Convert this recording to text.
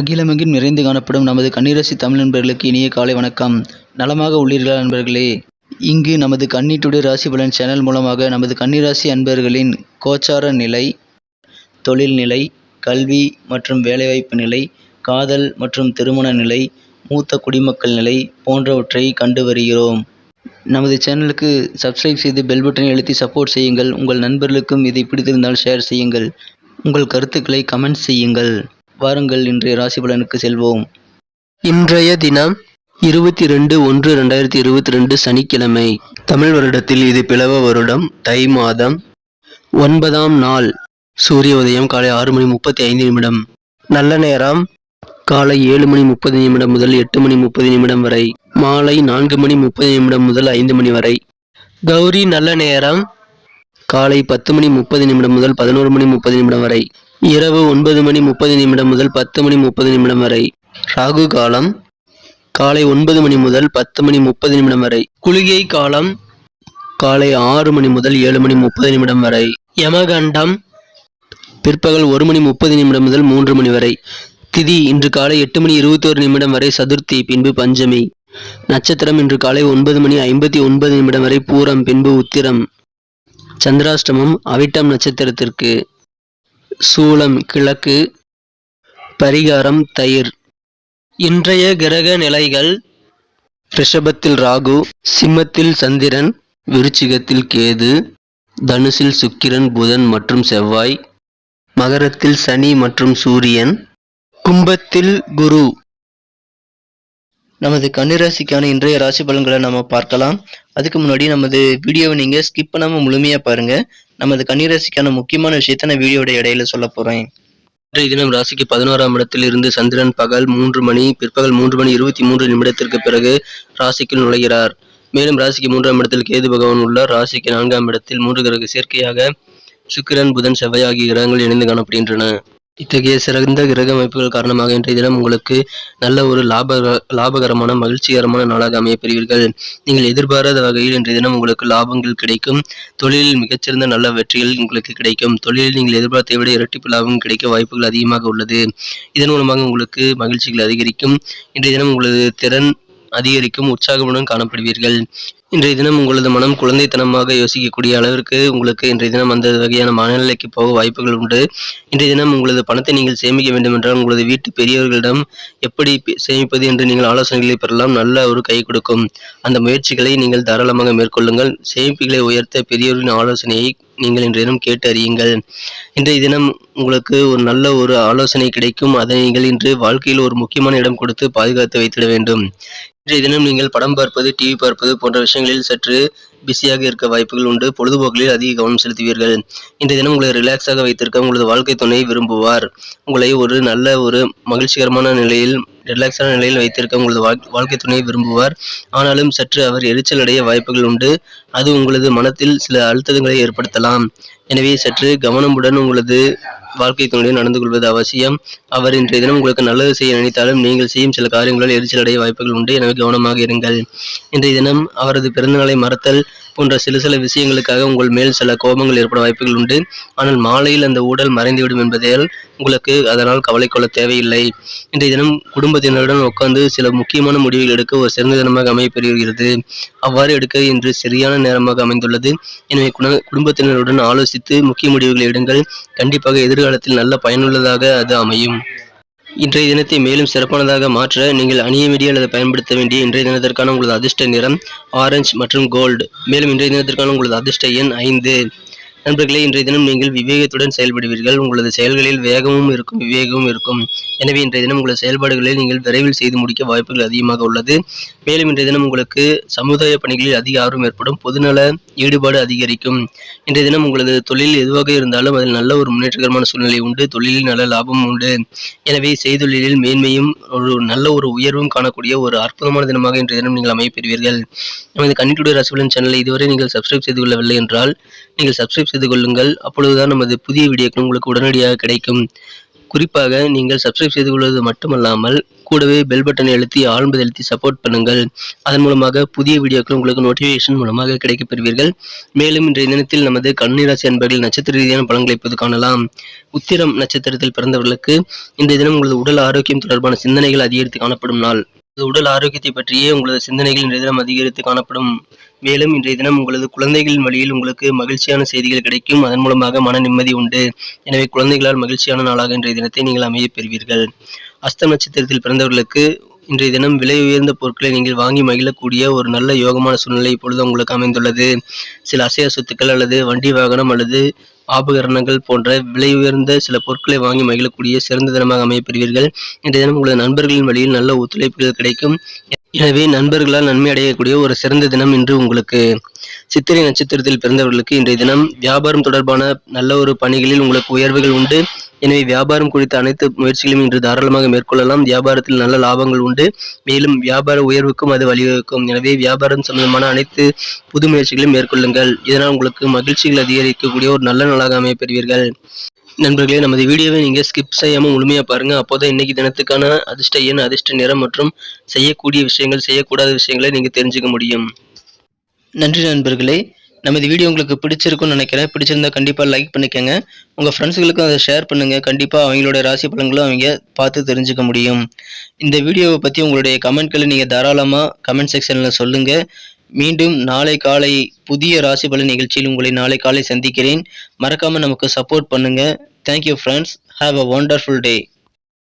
அகிலமெங்கும் நிறைந்து காணப்படும் நமது கன்னிராசி தமிழ் நண்பர்களுக்கு இனிய காலை வணக்கம். நலமாக உள்ளீர்களா நண்பர்களே? இங்கு நமது கன்னி டுடே ராசி பலன் சேனல் மூலமாக நமது கன்னிராசி அன்பர்களின் கோச்சார நிலை, தொழில் நிலை, கல்வி மற்றும் வேலைவாய்ப்பு நிலை, காதல் மற்றும் திருமண நிலை, மூத்த குடிமக்கள் நிலை போன்றவற்றை கண்டு வருகிறோம். நமது சேனலுக்கு சப்ஸ்கிரைப் செய்து பெல் பட்டனை அழுத்தி சப்போர்ட் செய்யுங்கள். உங்கள் நண்பர்களுக்கும் இதை பிடித்திருந்தால் ஷேர் செய்யுங்கள். உங்கள் கருத்துக்களை கமெண்ட் செய்யுங்கள். வாருங்கள் இன்றைய ராசி பலனுக்கு செல்வோம். இன்றைய தினம் 22/1/2022 சனிக்கிழமை. தமிழ் வருடத்தில் இது பிளவ வருடம், தை மாதம் 9ஆம் நாள். சூரிய உதயம் காலை 6:35 நல்ல நேரம் காலை 7:30 முதல் 8:30 வரை, மாலை 4:30 முதல் 5 மணி வரை. கௌரி நல்ல நேரம் காலை 10:30 முதல் 11:30 வரை, இரவு 9:30 முதல் 10:30 வரை. ராகு காலம் காலை 9 மணி முதல் 10:30 வரை. குளிகை காலம் காலை 6 மணி முதல் 7:30 வரை. யமகண்டம் பிற்பகல் 1:30 முதல் 3 மணி வரை. திதி இன்று காலை 8:21 வரை சதுர்த்தி, பின்பு பஞ்சமி. நட்சத்திரம் இன்று காலை 9:59 வரை பூரம், பின்பு உத்திரம். சந்திராஷ்டமம் அவிட்டம் நட்சத்திரத்திற்கு. சூலம் கிழக்கு, பரிகாரம் தயிர். இன்றைய கிரக நிலைகள்: ரிஷபத்தில் ராகு, சிம்மத்தில் சந்திரன், விருச்சிகத்தில் கேது, தனுசில் சுக்கிரன், புதன் மற்றும் செவ்வாய், மகரத்தில் சனி மற்றும் சூரியன், கும்பத்தில் குரு. நமது கன்னிராசிக்கான இன்றைய ராசி பலன்களை நம்ம பார்க்கலாம். அதுக்கு முன்னாடி நமது வீடியோவை நீங்க ஸ்கிப் பண்ணாம முழுமையா பாருங்க. நமது கன்னிராசிக்கான முக்கியமான விஷயத்த நான் வீடியோட இடையில சொல்ல போறேன். இன்றைய தினம் ராசிக்கு 11ஆம் இடத்தில் இருந்து சந்திரன் பிற்பகல் 3:23 பிறகு ராசிக்குள் நுழைகிறார். மேலும் ராசிக்கு 3ஆம் இடத்தில் கேது பகவான் உள்ளார். ராசிக்கு 4ஆம் இடத்தில் 3 கிரக சேர்க்கையாக சுக்கிரன், புதன், செவ்வாய் ஆகிய கிரகங்கள் இணைந்து காணப்படுகின்றன. இத்தகைய சிறந்த கிரக அமைப்புகள் காரணமாக இன்றைய தினம் உங்களுக்கு நல்ல ஒரு லாபகரமான மகிழ்ச்சிகரமான நாளாக அமைய பெறுவீர்கள். நீங்கள் எதிர்பாராத வகையில் இன்றைய தினம் உங்களுக்கு லாபங்கள் கிடைக்கும். தொழிலில் மிகச்சிறந்த நல்ல வெற்றிகள் உங்களுக்கு கிடைக்கும். தொழிலில் நீங்கள் எதிர்பார்த்தை விட இரட்டிப்பு லாபம் கிடைக்க வாய்ப்புகள் அதிகமாக உள்ளது. இதன் மூலமாக உங்களுக்கு மகிழ்ச்சிகள் அதிகரிக்கும். இன்றைய தினம் உங்களது திறன் அதிகரிக்கும், உற்சாகமுடன் காணப்படுவீர்கள். இன்றைய தினம் உங்களது மனம் குழந்தைத்தனமாக யோசிக்கக்கூடிய அளவிற்கு உங்களுக்கு இன்றைய தினம் அந்த வகையான மனநிலைக்கு போக வாய்ப்புகள் உண்டு. இன்றைய தினம் உங்களது பணத்தை நீங்கள் சேமிக்க வேண்டும் என்றால் உங்களது வீட்டு பெரியவர்களிடம் எப்படி சேமிப்பது என்று நீங்கள் ஆலோசனைகளை பெறலாம். நல்ல ஒரு கை கொடுக்கும். அந்த முயற்சிகளை நீங்கள் தாராளமாக மேற்கொள்ளுங்கள். சேமிப்புகளை உயர்த்த பெரியவர்களின் ஆலோசனையை நீங்கள் இன்றைய தினம் கேட்டு அறியுங்கள். இன்றைய தினம் உங்களுக்கு ஒரு நல்ல ஒரு ஆலோசனை கிடைக்கும். அதை நீங்கள் இன்று வாழ்க்கையில் ஒரு முக்கியமான இடம் கொடுத்து பாதுகாத்து வைத்திட வேண்டும். இன்றைய தினம் நீங்கள் படம் பார்ப்பது, டிவி பார்ப்பது போன்ற விஷயங்களில் சற்று பிஸியாக இருக்க வாய்ப்புகள் உண்டு. பொழுதுபோக்கில் அதிக கவனம் செலுத்துவீர்கள். இன்றைய தினம் உங்களை ரிலாக்ஸாக வைத்திருக்க உங்களது வாழ்க்கை துணை விரும்புவார். உங்களை ஒரு நல்ல ஒரு மகிழ்ச்சிகரமான நிலையில், ரிலாக்ஸான நிலையில் வைத்திருக்க உங்களது வாழ்க்கை துணை விரும்புவார். ஆனாலும் சற்று அவர் எரிச்சல் அடைய வாய்ப்புகள் உண்டு. அது உங்களது மனத்தில் சில அழுத்தங்களை ஏற்படுத்தலாம். எனவே சற்று கவனமுடன் உங்களது வாழ்க்கை துணையுடன் நடந்து கொள்வது அவசியம். அவர் இன்றைய தினம் உங்களுக்கு நல்லது செய்ய நினைத்தாலும் நீங்கள் செய்யும் சில காரியங்களால் எரிச்சல் அடைய வாய்ப்புகள் உண்டு. எனவே கவனமாக இருங்கள். இன்றைய தினம் அவரது பிறந்தநாளை மறத்தல் போன்ற சில விஷயங்களுக்காக உங்கள் மேல் சில கோபங்கள் ஏற்பட வாய்ப்புகள் உண்டு. ஆனால் மாலையில் அந்த ஊடல் மறைந்துவிடும் என்பதால் உங்களுக்கு அதனால் கவலை கொள்ள தேவையில்லை. இன்றைய தினம் குடும்பத்தினருடன் உட்கார்ந்து சில முக்கியமான முடிவுகள் எடுக்க ஒரு சிறந்த தினமாக அமையப்பெறுகிறது. அவ்வாறு எடுக்க இன்று சரியான நேரமாக அமைந்துள்ளது. எனவே குடும்பத்தினருடன் ஆலோசித்து முக்கிய முடிவுகளை எடுங்கள். கண்டிப்பாக எதிர்காலத்தில் நல்ல பயனுள்ளதாக அது அமையும். இன்றைய தினத்தை மேலும் சிறப்பானதாக மாற்ற நீங்கள் அணிய வேண்டிய அல்லது பயன்படுத்த வேண்டிய இன்றைய தினத்திற்கான உங்களது அதிர்ஷ்ட நிறம் ஆரஞ்சு மற்றும் கோல்டு. மேலும் இன்றைய தினத்திற்கான உங்களது அதிர்ஷ்ட எண் 5. நண்பர்களே, இன்றைய தினம் நீங்கள் விவேகத்துடன் செயல்படுவீர்கள். உங்களது செயல்களில் வேகமும் இருக்கும், விவேகமும் இருக்கும். எனவே இன்றைய தினம் உங்களது செயல்பாடுகளை நீங்கள் விரைவில் செய்து முடிக்க வாய்ப்புகள் அதிகமாக உள்ளது. மேலும் இன்றைய தினம் உங்களுக்கு சமுதாய பணிகளில் அதிக ஆர்வம் ஏற்படும். பொதுநல ஈடுபாடு அதிகரிக்கும். இன்றைய தினம் உங்களது தொழில் எதுவாக இருந்தாலும் அதில் நல்ல ஒரு முன்னேற்றகரமான சூழ்நிலை உண்டு. தொழிலில் நல்ல லாபம் உண்டு. எனவே செய்தொழிலில் மேன்மையும் ஒரு நல்ல ஒரு உயர்வும் காணக்கூடிய ஒரு அற்புதமான தினமாக இன்றைய தினம் நீங்கள் அமைப்பெறுவீர்கள். நமது கன்னி டுடே ராசி பலன் சேனலை இதுவரை நீங்கள் சப்ஸ்கிரைப் செய்து கொள்ளவில்லை என்றால் நீங்கள் சப்ஸ்கிரைப் செய்து கொள்ளுங்கள். அப்பொழுதுதான் நமது புதிய வீடியோக்கள் உங்களுக்கு உடனடியாக கிடைக்கும். குறிப்பாக நீங்கள் சப்ஸ்கிரைப் செய்து கொள்வது மட்டுமல்லாமல் கூடவே பெல் பட்டனை அழுத்தி ஆழ்ந்து அழுத்தி சப்போர்ட் பண்ணுங்கள். அதன் மூலமாக புதிய வீடியோக்கள் உங்களுக்கு நோட்டிபிகேஷன் மூலமாக கிடைக்கப் பெறுவீர்கள். மேலும் இன்றைய தினத்தில் நமது கன்னிராசி அன்பர்கள் நட்சத்திர ரீதியான பலன்களை இப்போது காணலாம். உத்திரம் நட்சத்திரத்தில் பிறந்தவர்களுக்கு இன்றைய தினம் உங்களது உடல் ஆரோக்கியம் தொடர்பான சிந்தனைகள் அதிகரித்து காணப்படும் நாள். உடல் ஆரோக்கியத்தை பற்றியே உங்களது சிந்தனைகள் இன்றைய தினம் அதிகரித்து காணப்படும். மேலும் இன்றைய தினம் உங்களது குழந்தைகளின் வழியில் உங்களுக்கு மகிழ்ச்சியான செய்திகள் கிடைக்கும். அதன் மூலமாக மன நிம்மதி உண்டு. எனவே குழந்தைகளால் மகிழ்ச்சியான நாளாக இன்றைய தினத்தை நீங்கள் அமைய பெறுவீர்கள். அஸ்தம் நட்சத்திரத்தில் பிறந்தவர்களுக்கு இன்றைய தினம் விலை உயர்ந்த பொருட்களை நீங்கள் வாங்கி மகிழக்கூடிய ஒரு நல்ல யோகமான சூழ்நிலை இப்பொழுது உங்களுக்கு அமைந்துள்ளது. சில அசையா சொத்துக்கள் அல்லது வண்டி வாகனம் அல்லது ஆபகரணங்கள் போன்ற விலை உயர்ந்த சில பொருட்களை வாங்கி மகிழக்கூடிய சிறந்த தினமாக அமையப்பெறுவீர்கள். இன்றைய தினம் உங்களது நண்பர்களின் வழியில் நல்ல ஒத்துழைப்புகள் கிடைக்கும். எனவே நண்பர்களால் நன்மை அடையக்கூடிய ஒரு சிறந்த தினம் இன்று உங்களுக்கு. சித்திரை நட்சத்திரத்தில் பிறந்தவர்களுக்கு இன்றைய தினம் வியாபாரம் தொடர்பான நல்ல ஒரு பணிகளில் உங்களுக்கு உயர்வுகள் உண்டு. எனவே வியாபாரம் குறித்த அனைத்து முயற்சிகளையும் இன்று தாராளமாக மேற்கொள்ளலாம். வியாபாரத்தில் நல்ல லாபங்கள் உண்டு. மேலும் வியாபார உயர்வுக்கும் அது வழிவகுக்கும். எனவே வியாபாரம் சம்பந்தமான அனைத்து புது முயற்சிகளையும் மேற்கொள்ளுங்கள். இதனால் உங்களுக்கு மகிழ்ச்சிகள் அதிகரிக்கக்கூடிய ஒரு நல்ல நாளாக அமைய பெறுவீர்கள். நண்பர்களே, நமது வீடியோவை நீங்க ஸ்கிப் செய்யாம முழுமையா பாருங்க. அப்போதான் இன்னைக்கு தினத்துக்கான அதிர்ஷ்ட எண், அதிர்ஷ்ட நிறம் மற்றும் செய்யக்கூடிய விஷயங்கள், செய்யக்கூடாத விஷயங்களை நீங்க தெரிஞ்சுக்க முடியும். நன்றி நண்பர்களே. நமது வீடியோ உங்களுக்கு பிடிச்சிருக்கும்னு நினைக்கிறேன். பிடிச்சிருந்தா கண்டிப்பாக லைக் பண்ணிக்கோங்க. உங்கள் ஃப்ரெண்ட்ஸுகளுக்கும் அதை ஷேர் பண்ணுங்கள். கண்டிப்பாக அவங்களோட ராசி பலன்களும் அவங்க பார்த்து தெரிஞ்சுக்க முடியும். இந்த வீடியோவை பற்றி உங்களுடைய கமெண்ட்களை நீங்கள் தாராளமாக கமெண்ட் செக்ஷனில் சொல்லுங்கள். மீண்டும் நாளை காலை புதிய ராசி பலன் நிகழ்ச்சியில் உங்களை நாளை காலை சந்திக்கிறேன். மறக்காமல் நமக்கு சப்போர்ட் பண்ணுங்கள். Thank you friends. Have a wonderful day.